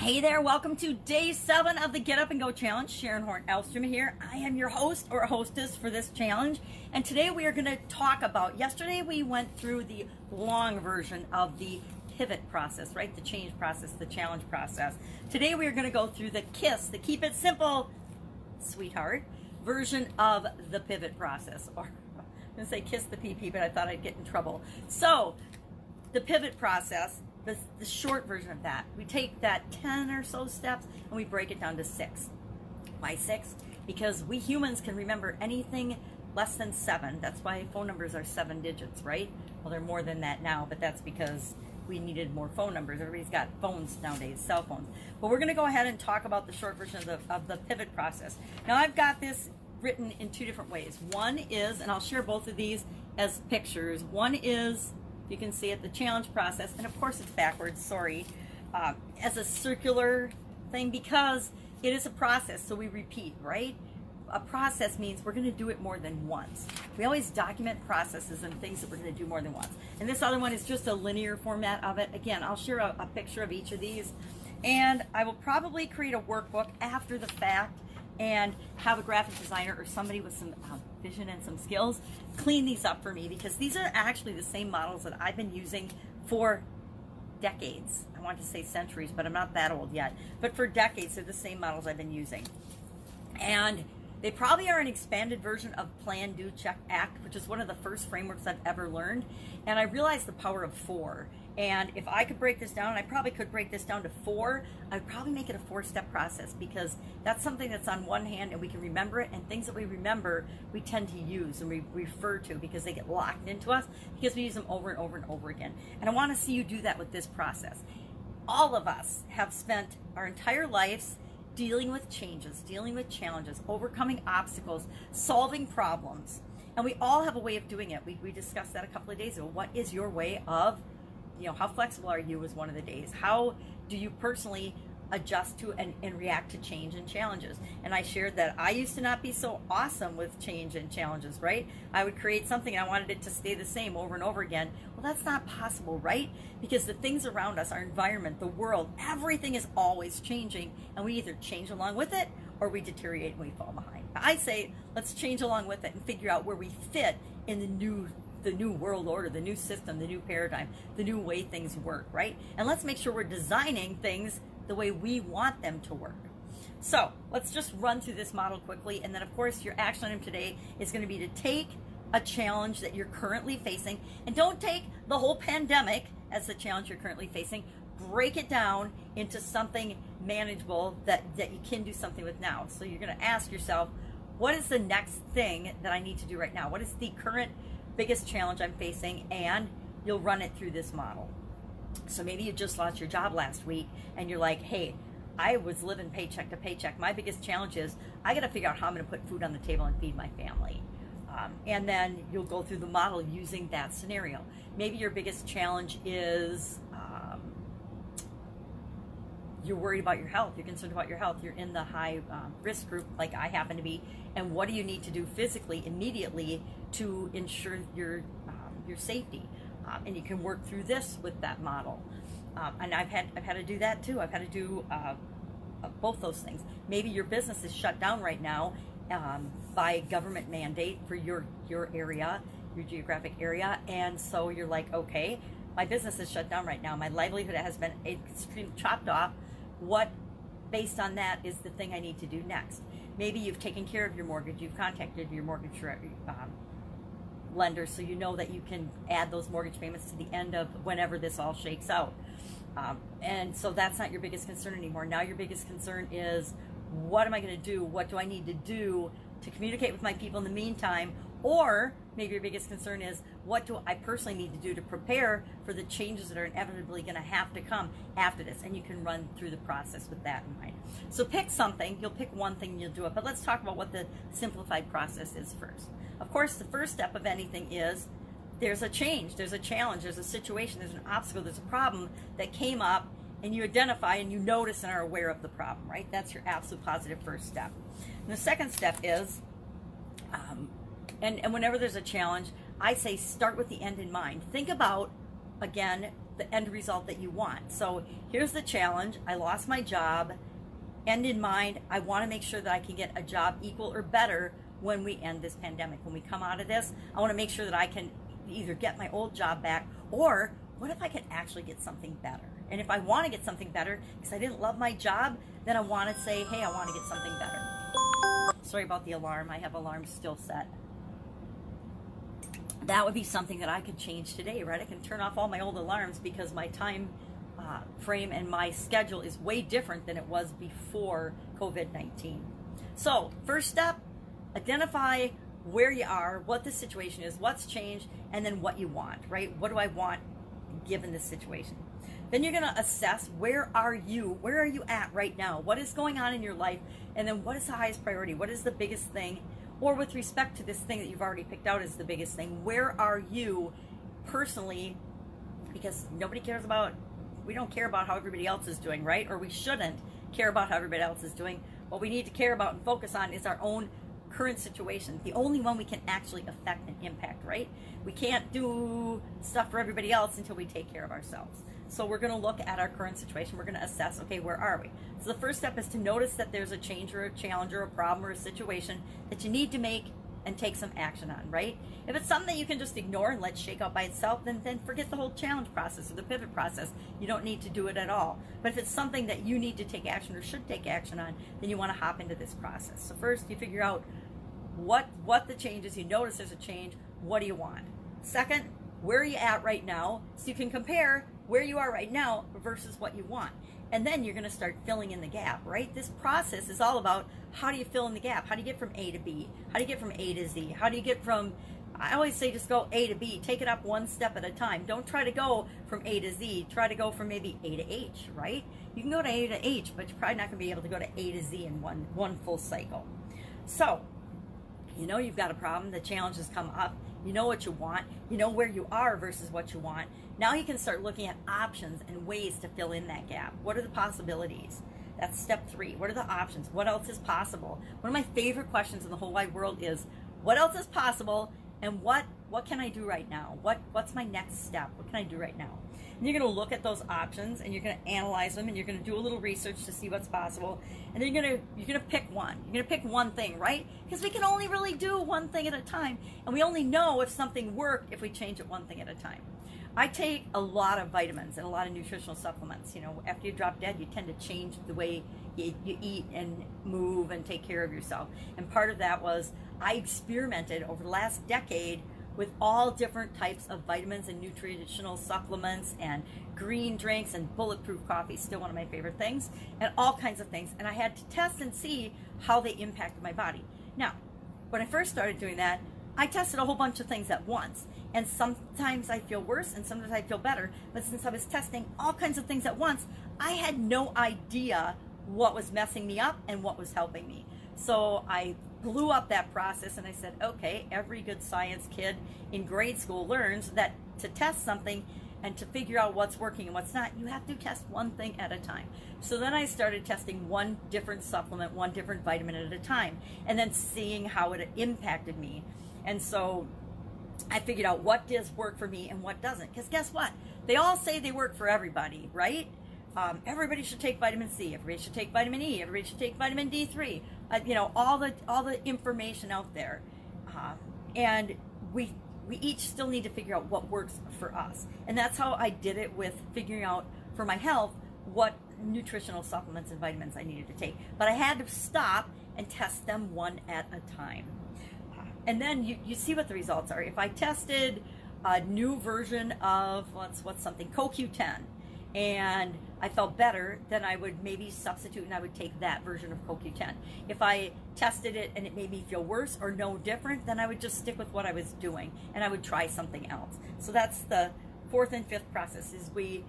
Hey there, welcome to day 7 of the Get Up and Go Challenge. Sharon Horne-Ellstrom here. I am your host or hostess for this challenge. And today we are going to talk about, yesterday we went through the long version of the pivot process, right? The change process, the challenge process. Today we are going to go through the KISS, the Keep It Simple, Sweetheart, version of the pivot process. Or I'm going to say kiss the PP, but I thought I'd get in trouble. So, the pivot process, the short version of that, we take that 10 or so steps and we break it down to 6. Why 6? Because we humans can remember anything less than 7. That's why phone numbers are 7 digits, right? Well, they're more than that now, but that's because we needed more phone numbers. Everybody's got phones nowadays, cell phones. But we're going to go ahead and talk about the short version of the pivot process. Now, I've got this written in 2 different ways. One is, and I'll share both of these as pictures. One is, you can see it, the challenge process, and of course it's backwards, sorry, as a circular thing because it is a process, so we repeat, right? A process means we're going to do it more than once. We always document processes and things that we're going to do more than once. And this other one is just a linear format of it. Again, I'll share a picture of each of these, and I will probably create a workbook after the fact and have a graphic designer or somebody with some vision and some skills clean these up for me, because these are actually the same models that I've been using for decades. I want to say centuries, but I'm not that old yet. But for decades, they're the same models I've been using. And they probably are an expanded version of Plan, Do, Check, Act, which is one of the first frameworks I've ever learned. And I realized the power of 4. And if I could break this down, and I probably could break this down to 4, I'd probably make it a 4-step process, because that's something that's on one hand and we can remember it, and things that we remember we tend to use and we refer to because they get locked into us because we use them over and over and over again. And I want to see you do that with this process. All of us have spent our entire lives dealing with changes, dealing with challenges, overcoming obstacles, solving problems. And we all have a way of doing it. We discussed that a couple of days ago. What is your way of, how flexible are you was one of the days. How do you personally adjust to and react to change and challenges? And I shared that I used to not be so awesome with change and challenges, right? I would create something and I wanted it to stay the same over and over again. Well, that's not possible, right? Because the things around us, our environment, the world, everything is always changing, and we either change along with it or we deteriorate and we fall behind. I say, let's change along with it and figure out where we fit in the new world order, the new system, the new paradigm, the new way things work, right? And let's make sure we're designing things the way we want them to work. So let's just run through this model quickly. And then of course your action item today is going to be to take a challenge that you're currently facing, and don't take the whole pandemic as the challenge you're currently facing. Break it down into something manageable that you can do something with now. So you're going to ask yourself, what is the next thing that I need to do right now? What is the current biggest challenge I'm facing? And you'll run it through this model. So maybe you just lost your job last week and you're like, hey, I was living paycheck to paycheck. My biggest challenge is I got to figure out how I'm going to put food on the table and feed my family. And then you'll go through the model using that scenario. Maybe your biggest challenge is you're worried about your health. You're concerned about your health. You're in the high risk group like I happen to be. And what do you need to do physically immediately to ensure your safety? And you can work through this with that model. And I've had to do that too. I've had to do both those things. Maybe your business is shut down right now by government mandate for your area, your geographic area. And so you're like, okay, my business is shut down right now. My livelihood has been extremely chopped off. What, based on that, is the thing I need to do next? Maybe you've taken care of your mortgage. You've contacted your mortgage lender, so you know that you can add those mortgage payments to the end of whenever this all shakes out. And so that's not your biggest concern anymore. Now your biggest concern is, what am I going to do? What do I need to do to communicate with my people in the meantime? Or maybe your biggest concern is, what do I personally need to do to prepare for the changes that are inevitably going to have to come after this? And you can run through the process with that in mind. So pick something. You'll pick one thing and you'll do it. But let's talk about what the simplified process is first. Of course, the first step of anything is there's a change, there's a challenge, there's a situation, there's an obstacle, there's a problem that came up, and you identify and you notice and are aware of the problem, right? That's your absolute positive first step. And the second step is, and whenever there's a challenge, I say start with the end in mind. Think about, again, the end result that you want. So here's the challenge. I lost my job. End in mind, I want to make sure that I can get a job equal or better when we end this pandemic. When we come out of this, I want to make sure that I can either get my old job back, or what if I could actually get something better? And if I want to get something better because I didn't love my job, then I want to say, hey, I want to get something better. Sorry about the alarm. I have alarms still set. That would be something that I could change today, right? I can turn off all my old alarms because my time frame and my schedule is way different than it was before COVID-19. So first step, identify where you are, what the situation is, what's changed, and then what you want, right? What do I want given this situation? Then you're going to assess where are you at right now? What is going on in your life? And then what is the highest priority? What is the biggest thing? Or with respect to this thing that you've already picked out as the biggest thing, where are you personally? Because nobody cares about, we don't care about how everybody else is doing, right? Or we shouldn't care about how everybody else is doing. What we need to care about and focus on is our own current situation, the only one we can actually affect and impact, right? We can't do stuff for everybody else until we take care of ourselves. So we're going to look at our current situation. We're going to assess, okay, where are we? So the first step is to notice that there's a change or a challenge or a problem or a situation that you need to make and take some action on, right? If it's something that you can just ignore and let shake out by itself, then forget the whole challenge process or the pivot process. You don't need to do it at all. But if it's something that you need to take action or should take action on, then you want to hop into this process. So first you figure out what the change is. You notice there's a change. What do you want? Second, where are you at right now? So you can compare where you are right now versus what you want. And then you're going to start filling in the gap, right? This process is all about how do you fill in the gap? How do you get from A to B? How do you get from A to Z? How do you get from, I always say just go A to B. Take it up one step at a time. Don't try to go from A to Z. Try to go from maybe A to H, right? You can go to A to H, but you're probably not going to be able to go to A to Z in one full cycle. So, you know you've got a problem. The challenge has come up. You know what you want. You know where you are versus what you want. Now you can start looking at options and ways to fill in that gap. What are the possibilities? That's step 3. What are the options? What else is possible? One of my favorite questions in the whole wide world is, what else is possible, and what can I do right now? What's my next step? What can I do right now? And you're going to look at those options and you're going to analyze them and you're going to do a little research to see what's possible. And then you're going to pick one. You're going to pick one thing, right? Because we can only really do one thing at a time, and we only know if something worked if we change it one thing at a time. I take a lot of vitamins and a lot of nutritional supplements. You know, after you drop dead, you tend to change the way you eat and move and take care of yourself. And part of that was I experimented over the last decade with all different types of vitamins and nutritional supplements and green drinks and bulletproof coffee, still one of my favorite things, and all kinds of things. And I had to test and see how they impacted my body. Now, when I first started doing that, I tested a whole bunch of things at once. And sometimes I feel worse and sometimes I feel better. But since I was testing all kinds of things at once, I had no idea what was messing me up and what was helping me. So I blew up that process and I said, okay, every good science kid in grade school learns that to test something and to figure out what's working and what's not, you have to test one thing at a time. So then I started testing one different supplement, one different vitamin at a time, and then seeing how it impacted me. And so I figured out what does work for me and what doesn't. Because guess what? They all say they work for everybody, right? Everybody should take vitamin C. Everybody should take vitamin E. Everybody should take vitamin D3. You know, all the information out there. And we each still need to figure out what works for us. And that's how I did it with figuring out for my health what nutritional supplements and vitamins I needed to take. But I had to stop and test them one at a time. And then you see what the results are. If I tested a new version of, what's something, CoQ10, and I felt better, then I would maybe substitute and I would take that version of CoQ10. If I tested it and it made me feel worse or no different, then I would just stick with what I was doing and I would try something else. So that's the 4th and 5th process, is we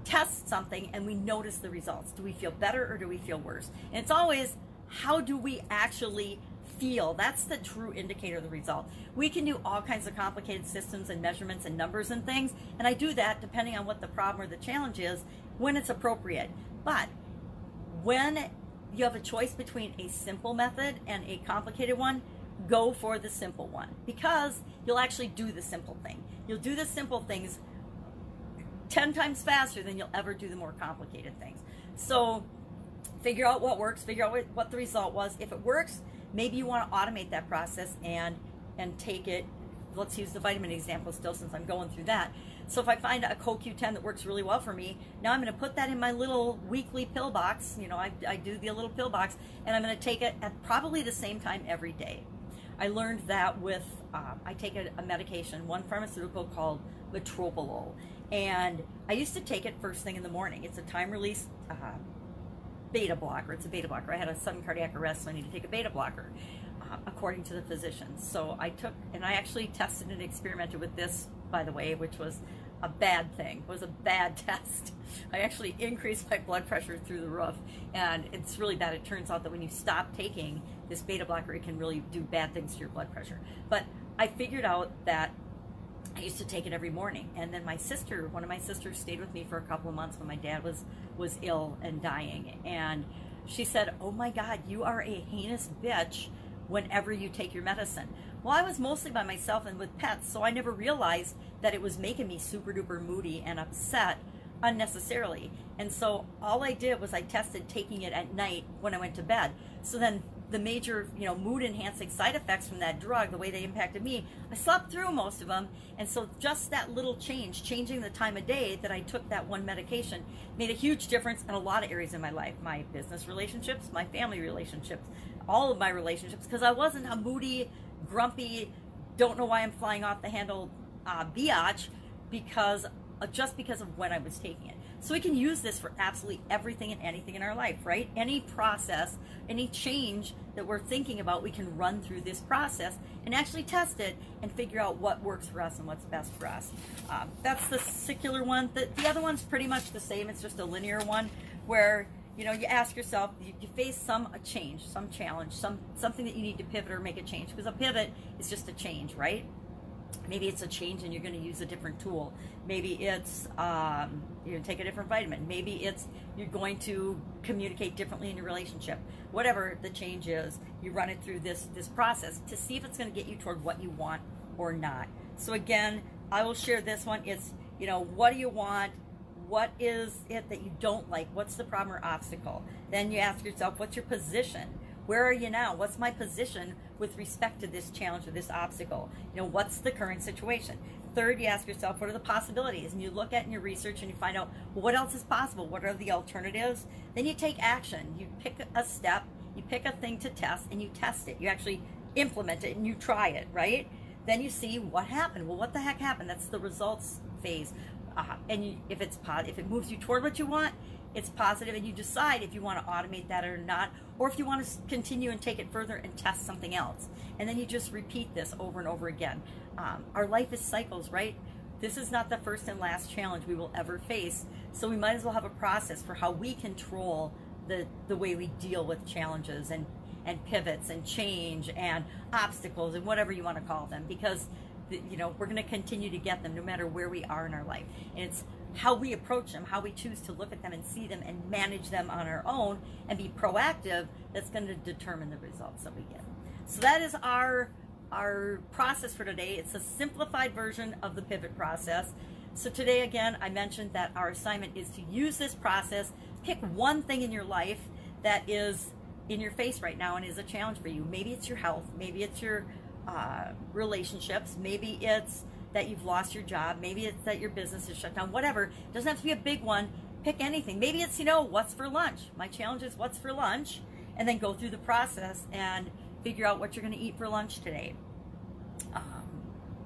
test something and we notice the results. Do we feel better or do we feel worse? And it's always, how do we actually feel? That's the true indicator of the result. We can do all kinds of complicated systems and measurements and numbers and things, and I do that depending on what the problem or the challenge is when it's appropriate. But when you have a choice between a simple method and a complicated one, go for the simple one, because you'll actually do the simple thing. You'll do the simple things 10 times faster than you'll ever do the more complicated things. So figure out what works, figure out what the result was. If it works, maybe you want to automate that process and take it. Let's use the vitamin example still, since I'm going through that. So if I find a CoQ10 that works really well for me, now I'm going to put that in my little weekly pill box. You know, I do the little pill box, and I'm going to take it at probably the same time every day. I learned that with, I take a medication, one pharmaceutical called metoprolol, and I used to take it first thing in the morning. It's a time-release beta blocker. It's a beta blocker. I had a sudden cardiac arrest, so I need to take a beta blocker, according to the physicians. So I took, and I actually tested and experimented with this, by the way, which was a bad thing. It was a bad test. I actually increased my blood pressure through the roof, and it's really bad. It turns out that when you stop taking this beta blocker, it can really do bad things to your blood pressure. But I figured out that I used to take it every morning, and then my sister, one of my sisters, stayed with me for a couple of months when my dad was ill and dying, and she said, "Oh my God, you are a heinous bitch whenever you take your medicine." Well, I was mostly by myself and with pets, so I never realized that it was making me super duper moody and upset unnecessarily. And so all I did was I tested taking it at night when I went to bed. So then the major, mood enhancing side effects from that drug, the way they impacted me, I slept through most of them. And so just that little change, changing the time of day that I took that one medication, made a huge difference in a lot of areas in my life. My business relationships, my family relationships, all of my relationships, because I wasn't a moody, grumpy, don't know why I'm flying off the handle biatch just because of when I was taking it. So we can use this for absolutely everything and anything in our life, right? Any process, any change that we're thinking about, we can run through this process and actually test it and figure out what works for us and what's best for us. That's the secular one. The other one's pretty much the same. It's just a linear one where you ask yourself, you face a change, some challenge, something that you need to pivot or make a change, because a pivot is just a change, right? Maybe it's a change and you're going to use a different tool. Maybe it's you're going to take a different vitamin. Maybe it's you're going to communicate differently in your relationship. Whatever the change is, you run it through this process to see if it's going to get you toward what you want or not. So again, I will share this one. It's, what do you want? What is it that you don't like? What's the problem or obstacle? Then you ask yourself, what's your position? Where are you now? What's my position with respect to this challenge or this obstacle? What's the current situation? Third, you ask yourself, what are the possibilities? And you look at in your research and you find out, well, what else is possible? What are the alternatives? Then you take action. You pick a step, you pick a thing to test, and you test it. You actually implement it and you try it, right? Then you see what happened. Well, what the heck happened? That's the results phase. And if it moves you toward what you want, it's positive, and you decide if you want to automate that or not, or if you want to continue and take it further and test something else. And then you just repeat this over and over again. Our life is cycles, right? This is not the first and last challenge we will ever face, so we might as well have a process for how we control the way we deal with challenges and pivots and change and obstacles and whatever you want to call them, because we're going to continue to get them no matter where we are in our life. And it's how we approach them, how we choose to look at them and see them and manage them on our own and be proactive, that's going to determine the results that we get. So that is our process for today. It's a simplified version of the pivot process. So today, again, I mentioned that our assignment is to use this process, pick one thing in your life that is in your face right now and is a challenge for you. Maybe it's your health, maybe it's your relationships, maybe it's that you've lost your job, maybe it's that your business is shut down, whatever. It doesn't have to be a big one. Pick anything. Maybe it's, what's for lunch. My challenge is what's for lunch, and then go through the process and figure out what you're going to eat for lunch today.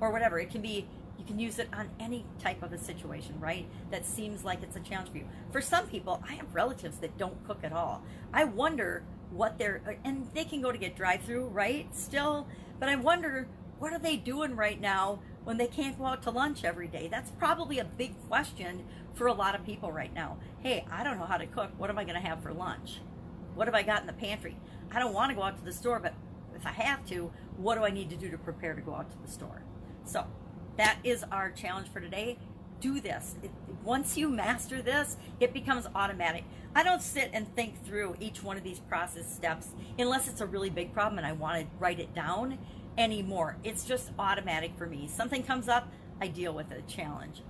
Or whatever. It can be, you can use it on any type of a situation, right? That seems like it's a challenge for you. For some people, I have relatives that don't cook at all. I wonder what and they can go to get drive-through, right? Still, but I wonder, what are they doing right now when they can't go out to lunch every day? That's probably a big question for a lot of people right now. Hey, I don't know how to cook. What am I going to have for lunch? What have I got in the pantry? I don't want to go out to the store, but if I have to, what do I need to do to prepare to go out to the store? So that is our challenge for today. Do this. Once you master this, it becomes automatic. I don't sit and think through each one of these process steps unless it's a really big problem and I want to write it down anymore. It's just automatic for me. Something comes up, I deal with it, challenge.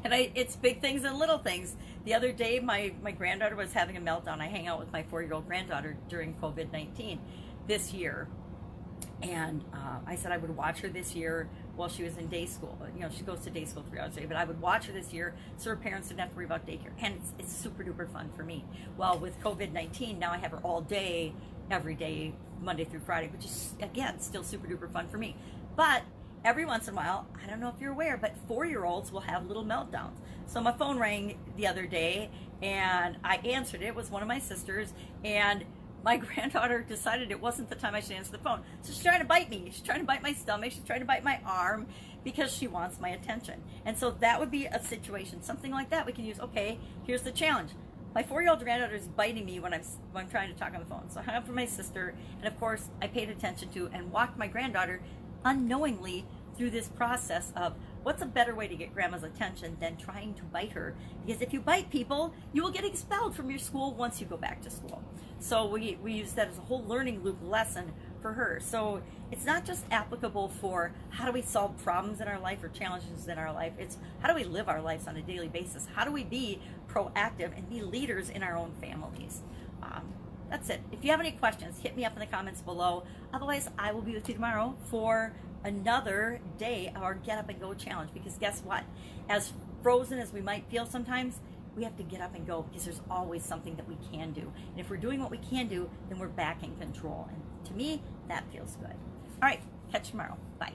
And it's big things and little things. The other day, my granddaughter was having a meltdown. I hang out with my 4-year-old granddaughter during COVID-19 this year. And I said I would watch her this year while she was in day school. You know, she goes to day school 3 hours a day, but I would watch her this year so her parents didn't have to worry about daycare. And it's super duper fun for me. Well, with COVID-19, now I have her all day, every day, Monday through Friday, which is, again, still super duper fun for me. But every once in a while, I don't know if you're aware, but 4-year-olds will have little meltdowns. So my phone rang the other day, and I answered it. It was one of my sisters, and my granddaughter decided it wasn't the time I should answer the phone. So she's trying to bite me. She's trying to bite my stomach. She's trying to bite my arm because she wants my attention. And so that would be a situation, something like that we can use. Okay, here's the challenge. My 4-year-old granddaughter is biting me when I'm trying to talk on the phone. So I hung up for my sister, and of course I paid attention to and walked my granddaughter unknowingly through this process of what's a better way to get grandma's attention than trying to bite her? Because if you bite people, you will get expelled from your school once you go back to school. So we use that as a whole learning loop lesson for her. So it's not just applicable for how do we solve problems in our life or challenges in our life. It's how do we live our lives on a daily basis? How do we be proactive and be leaders in our own families? That's it. If you have any questions, hit me up in the comments below. Otherwise, I will be with you tomorrow for another day of our Get Up and Go challenge. Because guess what? As frozen as we might feel sometimes, we have to get up and go because there's always something that we can do. And if we're doing what we can do, then we're back in control. And to me, that feels good. All right, catch you tomorrow. Bye.